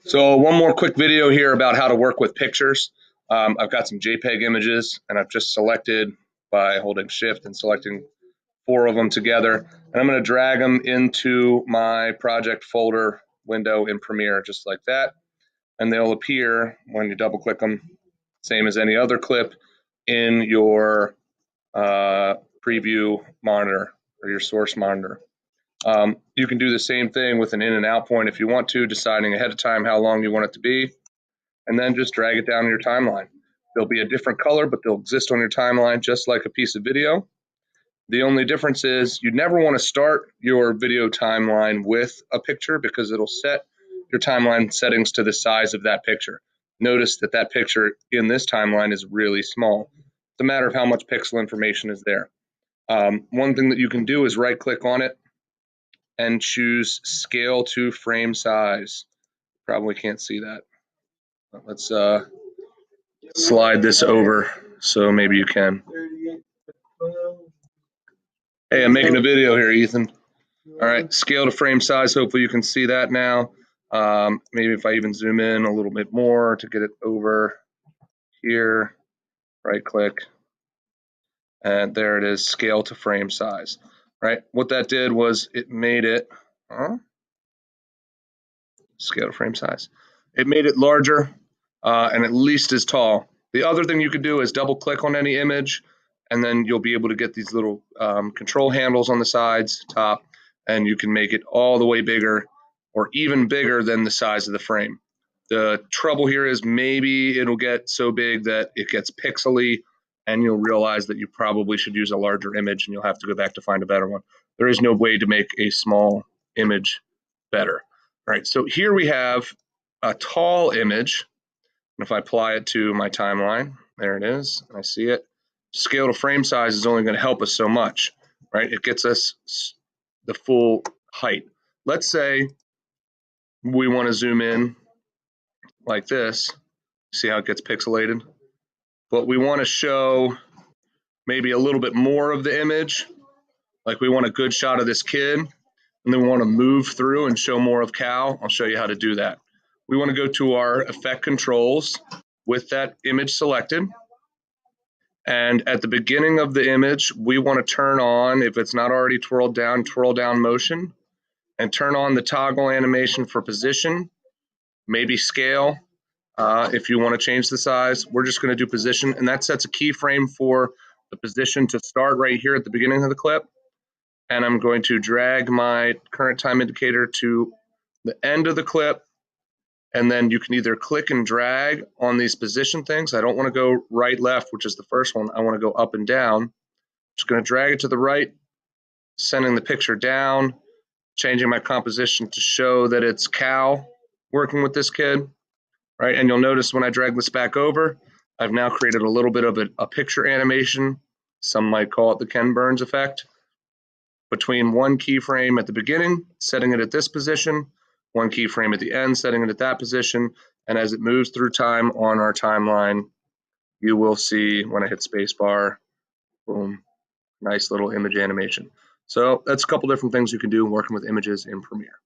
So one more quick video here about how to work with pictures. I've got some JPEG images and I've just selected by holding shift and selecting 4 of them together. And I'm going to drag them into my project folder window in Premiere just like that. And they'll appear when you double click them, same as any other clip in your preview monitor or your source monitor. You can do the same thing with an in and out point if you want to, deciding ahead of time how long you want it to be, and then just drag it down your timeline. They'll be a different color, but they'll exist on your timeline just like a piece of video. The only difference is you never want to start your video timeline with a picture because it'll set your timeline settings to the size of that picture. Notice that that picture in this timeline is really small. It's a matter of how much pixel information is there. One thing that you can do is right click on it and choose scale to frame size. Probably can't see that. Let's slide this over so maybe you can. Hey, I'm making a video here, Ethan. All right, scale to frame size. Hopefully you can see that now. Maybe if I even zoom in a little bit more to get it over here, right click, and there it is, scale to frame size. Right, what that did was it made it, scale to frame size. It made it larger and at least as tall. The other thing you could do is double click on any image and then you'll be able to get these little control handles on the sides, top, and you can make it all the way bigger or even bigger than the size of the frame. The trouble here is maybe it'll get so big that it gets pixely and you'll realize that you probably should use a larger image and you'll have to go back to find a better one. There is no way to make a small image better. All right, so here we have a tall image. And if I apply it to my timeline, there it is, I see it. Scale to frame size is only going to help us so much, right? It gets us the full height. Let's say we want to zoom in like this. See how it gets pixelated? But we want to show maybe a little bit more of the image. Like we want a good shot of this kid, and then we want to move through and show more of Cal. I'll show you how to do that. We want to go to our effect controls with that image selected. And at the beginning of the image, we want to turn on, if it's not already twirl down motion, and turn on the toggle animation for position, maybe scale. If you want to change the size, we're just going to do position, and that sets a keyframe for the position to start right here at the beginning of the clip. And I'm going to drag my current time indicator to the end of the clip. And then you can either click and drag on these position things. I don't want to go right, left, which is the first one. I want to go up and down. Just going to drag it to the right, sending the picture down, changing my composition to show that it's Cal working with this kid, right? And you'll notice when I drag this back over, I've now created a little bit of a picture animation. Some might call it the Ken Burns effect. Between one keyframe at the beginning, setting it at this position, one keyframe at the end, setting it at that position, and as it moves through time on our timeline, you will see when I hit spacebar, boom, nice little image animation. So that's a couple different things you can do working with images in Premiere.